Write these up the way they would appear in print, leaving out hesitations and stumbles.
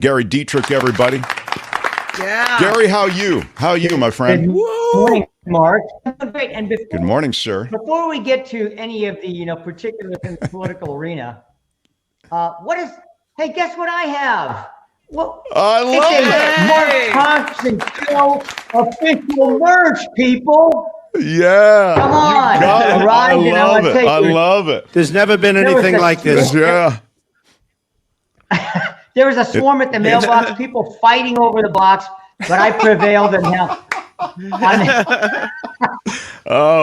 Gary Dietrich, everybody. Yeah. Gary, how are you, my friend? Good morning, Mark. Great. And Good morning, sir. Before we get to any of the particulars in the political arena, hey, guess what I have? Well, I love it. Mark Thompson Show official merch, people. Yeah. Come on. I love it. There's never been anything like this. Yeah. There was a swarm at the mailbox, people fighting over the box, but I prevailed and now.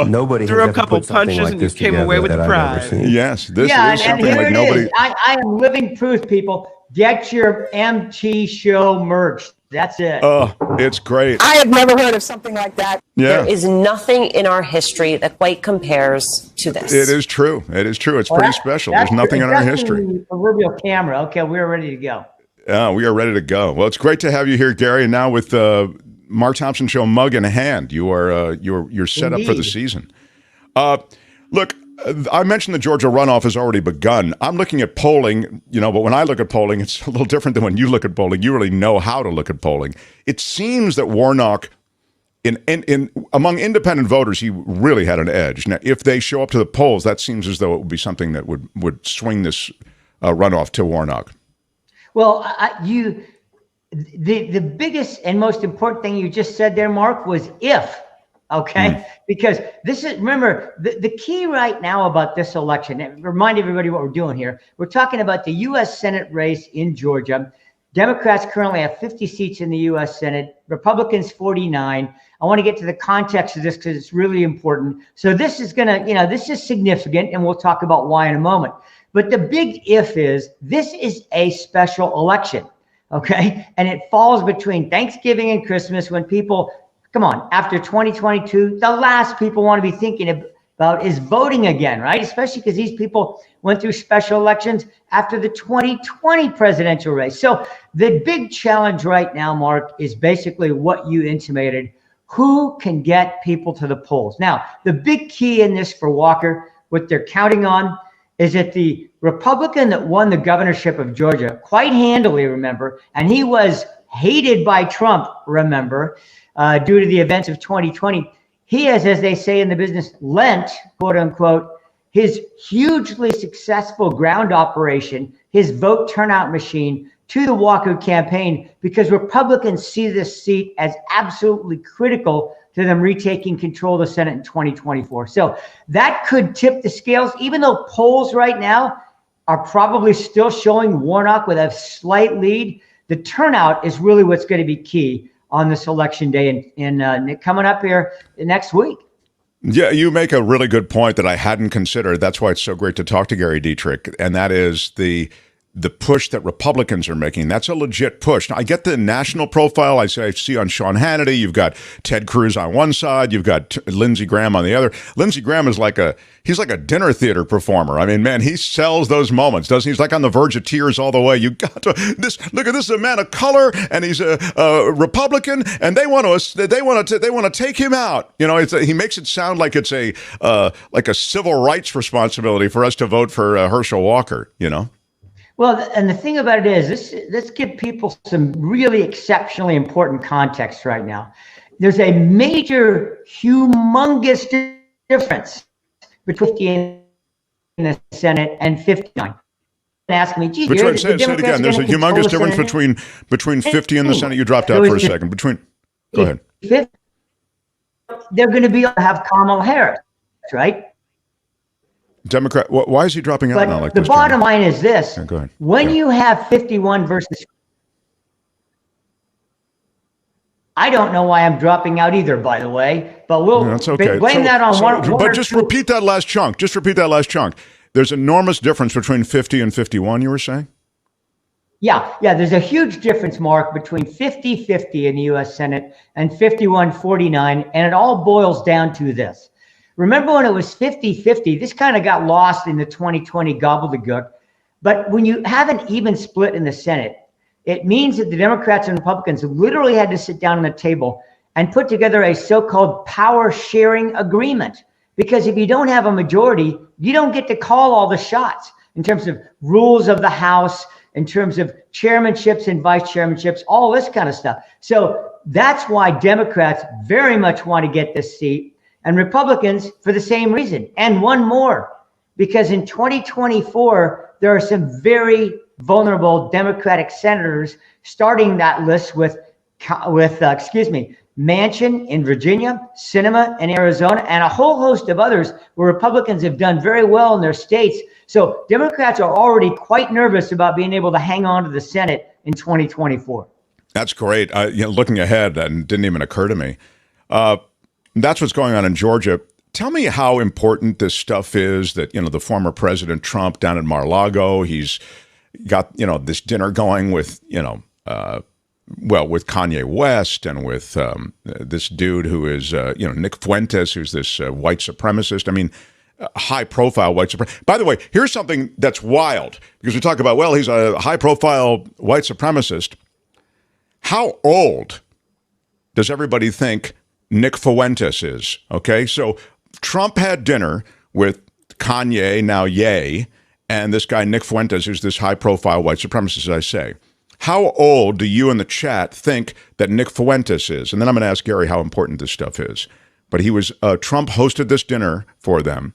Nobody threw has a couple punches like and you came away with the prize. Yes, this is and something here like it nobody. is. I am living proof, people. Get your MT Show merch. That's it. Oh, it's great. I have never heard of something like that. Yeah. There is nothing in our history that quite compares to this. It is true. It's pretty special. There's nothing in our history. A real camera. Okay, we're ready to go. We are ready to go. Well, it's great to have you here, Gary. And now with Mark Thompson Show mug in hand, you're set up for the season. Look, I mentioned the Georgia runoff has already begun. I'm looking at polling, but when I look at polling, it's a little different than when you look at polling. You really know how to look at polling. It seems that Warnock, among independent voters, he really had an edge. Now, if they show up to the polls, that seems as though it would be something that would swing this runoff to Warnock. Well, the biggest and most important thing you just said there, Mark, was if. Okay, because this is, remember, the key right now about this election, and remind everybody what we're doing here. We're talking about the U.S. Senate race in Georgia. Democrats currently have 50 seats in the U.S. Senate, Republicans 49. I want to get to the context of this because it's really important. So this is going to, this is significant, and we'll talk about why in a moment. But the big if is this is a special election, okay? And it falls between Thanksgiving and Christmas when people, come on, after 2022, the last people want to be thinking about is voting again, right? Especially because these people went through special elections after the 2020 presidential race. So the big challenge right now, Mark, is basically what you intimated. Who can get people to the polls? Now, the big key in this for Walker, what they're counting on, is that the Republican that won the governorship of Georgia quite handily, remember, and he was hated by Trump, remember, due to the events of 2020. He has, as they say in the business, lent, quote unquote, his hugely successful ground operation, his vote turnout machine to the Walker campaign because Republicans see this seat as absolutely critical to them retaking control of the Senate in 2024. So that could tip the scales, even though polls right now are probably still showing Warnock with a slight lead. The turnout is really what's going to be key on this election day and coming up here next week. Yeah, you make a really good point that I hadn't considered. That's why it's so great to talk to Gary Dietrich, and that is the push that Republicans are making. That's a legit push. Now, I get the national profile. I see on Sean Hannity, you've got Ted Cruz on one side, you've got Lindsey Graham on the other. Lindsey Graham is he's like a dinner theater performer. I mean, man, he sells those moments, doesn't he? He's like on the verge of tears all the way. You got to look at this is a man of color, and he's a Republican, and they want to take him out. He makes it sound like it's a civil rights responsibility for us to vote for Herschel Walker. Well, and the thing about it is, let's give people some really exceptionally important context right now. There's a major, humongous difference between 50 in the Senate and 59. Ask me, geez, say it again. There's a humongous difference between 50 in the Senate. You dropped out for a second. Go ahead. They're going to be able to have Kamala Harris, right? Democrat, why is he dropping out now like this? The bottom line is this. Yeah, go ahead. When you have 51 versus... I don't know why I'm dropping out either, by the way, but that's okay. Blame that on one. But just repeat that last chunk. There's enormous difference between 50 and 51, you were saying? Yeah, there's a huge difference, Mark, between 50-50 in the U.S. Senate and 51-49, and it all boils down to this. Remember when it was 50-50, this kind of got lost in the 2020 gobbledygook. But when you have an even split in the Senate, it means that the Democrats and Republicans literally had to sit down on the table and put together a so-called power sharing agreement. Because if you don't have a majority, you don't get to call all the shots in terms of rules of the House, in terms of chairmanships and vice chairmanships, all this kind of stuff. So that's why Democrats very much want to get this seat, and Republicans for the same reason. And one more, because in 2024, there are some very vulnerable Democratic senators starting that list with Manchin in Virginia, Sinema in Arizona, and a whole host of others where Republicans have done very well in their states. So Democrats are already quite nervous about being able to hang on to the Senate in 2024. That's great. Looking ahead, and didn't even occur to me. That's what's going on in Georgia. Tell me how important this stuff is that, the former President Trump down in Mar-a-Lago, he's got, this dinner going with, with Kanye West and with this dude who is, Nick Fuentes, who's this white supremacist. I mean, high-profile white supremacist. By the way, here's something that's wild, because we talk about, he's a high-profile white supremacist. How old does everybody think Nick Fuentes is? Okay, so Trump had dinner with Kanye, now Ye, and this guy Nick Fuentes, who's this high-profile white supremacist, as I say. How old do you in the chat think that Nick Fuentes is? And then I'm going to ask Gary how important this stuff is. But he was Trump hosted this dinner for them,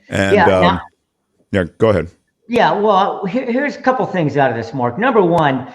and go ahead. Yeah, well, here's a couple things out of this, Mark. Number one,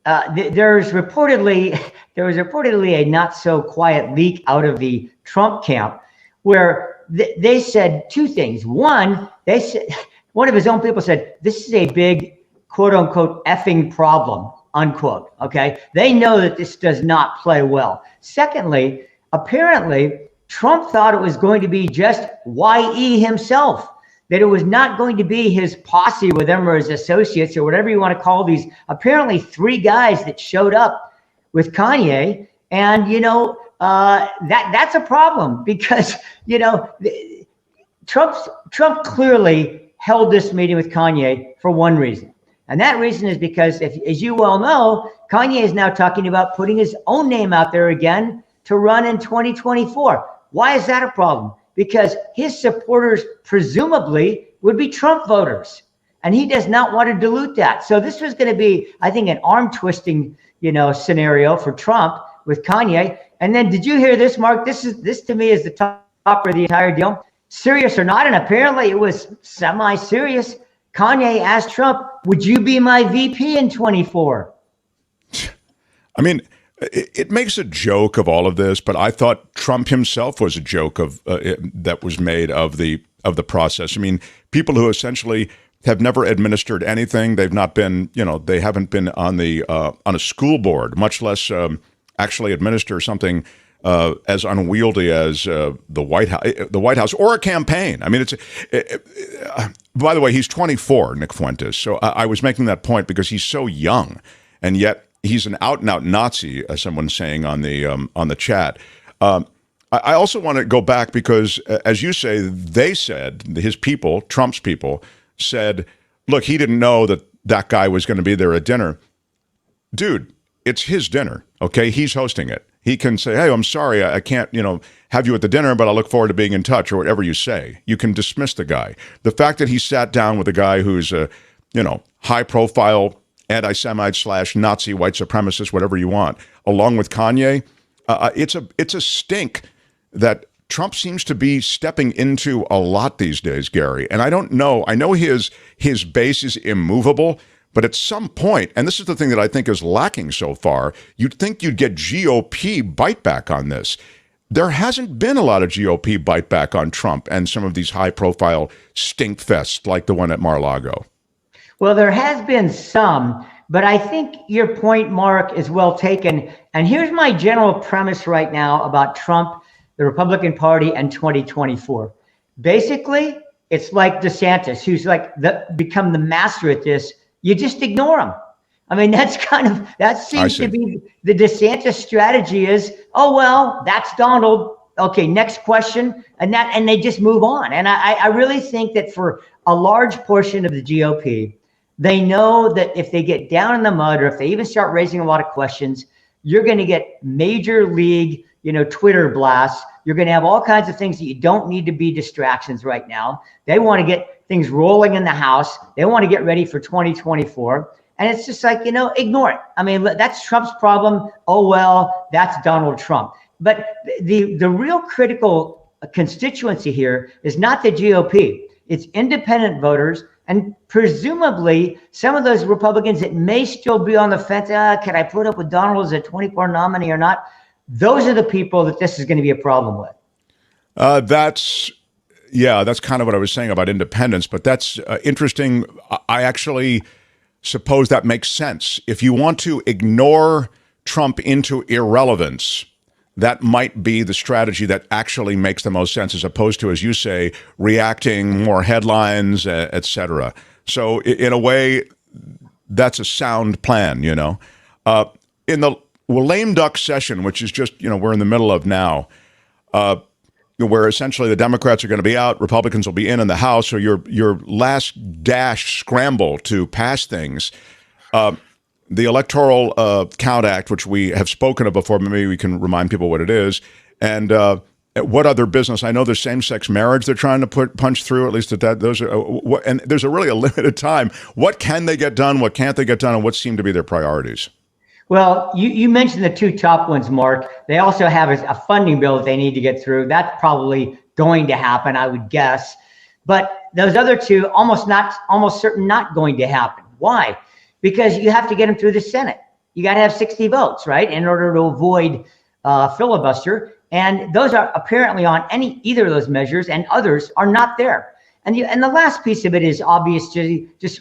there was reportedly a not so quiet leak out of the Trump camp where they said two things. One, they said, one of his own people said, this is a big quote unquote effing problem, unquote. Okay. They know that this does not play well. Secondly, apparently Trump thought it was going to be just YE himself, that it was not going to be his posse with him or his associates or whatever you want to call these, apparently three guys that showed up with Kanye. And, that's a problem because, Trump clearly held this meeting with Kanye for one reason. And that reason is because, as you well know, Kanye is now talking about putting his own name out there again to run in 2024. Why is that a problem? Because his supporters presumably would be Trump voters, and he does not want to dilute that. So this was going to be, I think, an arm twisting, scenario for Trump with Kanye. And then did you hear this, Mark? This to me is the top of the entire deal. Serious or not, and apparently it was semi-serious. Kanye asked Trump, would you be my VP in 24? I mean, it makes a joke of all of this, but I thought Trump himself was a joke of that was made of the process. I mean, people who essentially have never administered anything, they've not been, they haven't been on a school board, much less actually administer something as unwieldy as the White House or a campaign. I mean, by the way, he's 24, Nick Fuentes. So I was making that point because he's so young, and yet he's an out-and-out Nazi, as someone's saying on the chat. I also want to go back because, as you say, they said, his people, Trump's people, said, look, he didn't know that guy was going to be there at dinner. Dude, it's his dinner, okay? He's hosting it. He can say, hey, I'm sorry, I can't, have you at the dinner, but I look forward to being in touch, or whatever you say. You can dismiss the guy. The fact that he sat down with a guy who's a, high-profile anti-Semite / Nazi white supremacist, whatever you want, along with Kanye, it's a stink that Trump seems to be stepping into a lot these days, Gary. And I don't know. I know his base is immovable, but at some point, and this is the thing that I think is lacking so far, you'd think you'd get GOP bite back on this. There hasn't been a lot of GOP bite back on Trump and some of these high-profile stink fests like the one at Mar-a-Lago. Well, there has been some, but I think your point, Mark, is well taken. And here's my general premise right now about Trump, the Republican Party, and 2024. Basically, it's like DeSantis, who's become the master at this. You just ignore him. I mean, that seems to be the DeSantis strategy is, oh, well, that's Donald. Okay, next question. And they just move on. And I really think that for a large portion of the GOP, they know that if they get down in the mud, or if they even start raising a lot of questions, you're going to get major league, Twitter blasts. You're going to have all kinds of things that you don't need to be distractions right now. They want to get things rolling in the House. They want to get ready for 2024. And it's just like, ignore it. I mean, that's Trump's problem. Oh, well, that's Donald Trump. But the real critical constituency here is not the GOP. It's independent voters. And presumably some of those Republicans that may still be on the fence, can I put up with Donald as a 24 nominee or not? Those are the people that this is going to be a problem with. That's kind of what I was saying about independence, but that's interesting. I actually suppose that makes sense. If you want to ignore Trump into irrelevance, that might be the strategy that actually makes the most sense, as opposed to, as you say, reacting more headlines, et cetera. So in a way, that's a sound plan, In the lame duck session, which is just, we're in the middle of now, where essentially the Democrats are going to be out, Republicans will be in the House, so your last dash scramble to pass things. The Electoral Count Act, which we have spoken of before, maybe we can remind people what it is, and what other business? I know there's same-sex marriage they're trying to punch through, at least those are, and there's really a limited time. What can they get done? What can't they get done? And what seem to be their priorities? Well, you mentioned the two top ones, Mark. They also have a funding bill that they need to get through. That's probably going to happen, I would guess. But those other two, almost certain not going to happen. Why? Because you have to get them through the Senate. You got to have 60 votes, right, in order to avoid filibuster. And those are apparently on either of those measures, and others are not there. And the last piece of it is obviously just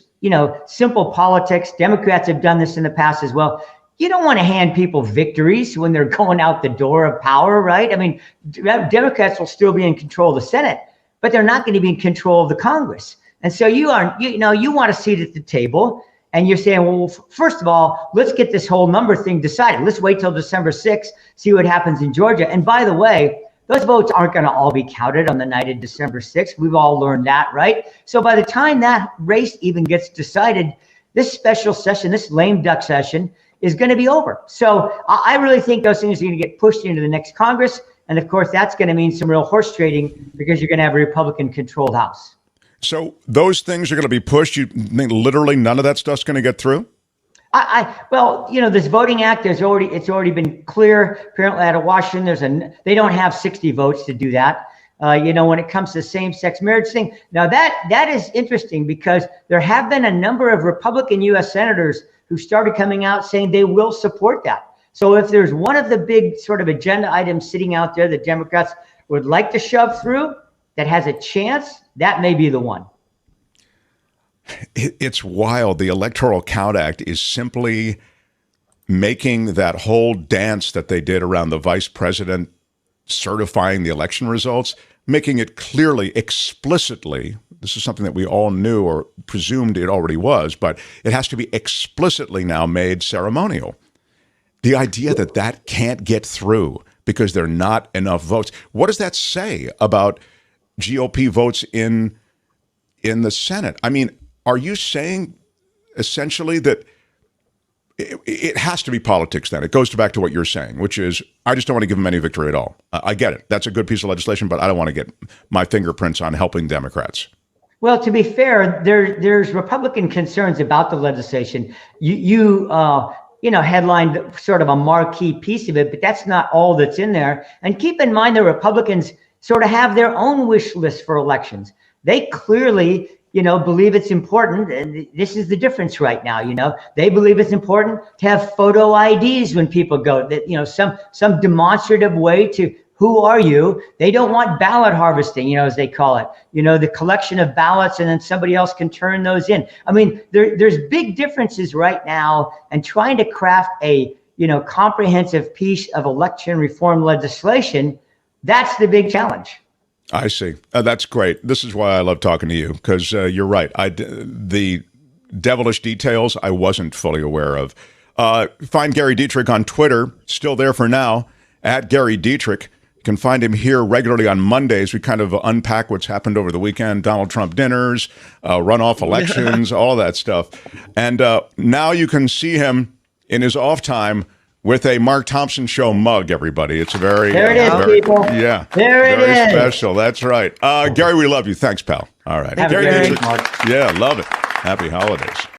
simple politics. Democrats have done this in the past as well. You don't want to hand people victories when they're going out the door of power, right? I mean, Democrats will still be in control of the Senate, but they're not going to be in control of the Congress. And so you want a seat at the table. And you're saying, well, first of all, let's get this whole number thing decided. Let's wait till December 6th, see what happens in Georgia. And by the way, those votes aren't going to all be counted on the night of December 6th. We've all learned that, right? So by the time that race even gets decided, this special session, this lame duck session, is going to be over. So I really think those things are going to get pushed into the next Congress. And of course, that's going to mean some real horse trading, because you're going to have a Republican-controlled House. So those things are going to be pushed. You think literally none of that stuff's going to get through? Well, this Voting Act, it's already been clear. Apparently out of Washington, they don't have 60 votes to do that. When it comes to same-sex marriage thing. Now that is interesting, because there have been a number of Republican U.S. senators who started coming out saying they will support that. So if there's one of the big sort of agenda items sitting out there that Democrats would like to shove through that has a chance, that may be the one. It's wild. The Electoral Count Act is simply making that whole dance that they did around the vice president certifying the election results, making it clearly, explicitly, this is something that we all knew or presumed it already was, but it has to be explicitly now made ceremonial. The idea that that can't get through because there are not enough votes. What does that say about GOP votes in the Senate? I mean, are you saying essentially that it has to be politics then? It goes back to what you're saying, which is, I just don't want to give them any victory at all. I get it. That's a good piece of legislation, but I don't want to get my fingerprints on helping Democrats. Well, to be fair, there's Republican concerns about the legislation. You headlined sort of a marquee piece of it, but that's not all that's in there. And keep in mind, the Republicans sort of have their own wish list for elections. They clearly, believe it's important. And this is the difference right now. They believe it's important to have photo IDs when people go, that, some demonstrative way to, who are you? They don't want ballot harvesting, as they call it, the collection of ballots, and then somebody else can turn those in. I mean, there's big differences right now, and trying to craft a, comprehensive piece of election reform legislation, that's the big challenge. I see. That's great. This is why I love talking to you, because you're right. The devilish details I wasn't fully aware of. Find Gary Dietrich on Twitter, still there for now, at Gary Dietrich. You can find him here regularly on Mondays. We kind of unpack what's happened over the weekend, Donald Trump dinners, runoff elections, all that stuff. And now you can see him in his off time with a Mark Thompson Show mug, everybody. It's very... There it is, people. Yeah. There it is. Very special. That's right. Gary, we love you. Thanks, pal. All right. Have Gary a good Dietrich. Mark. Yeah, love it. Happy holidays.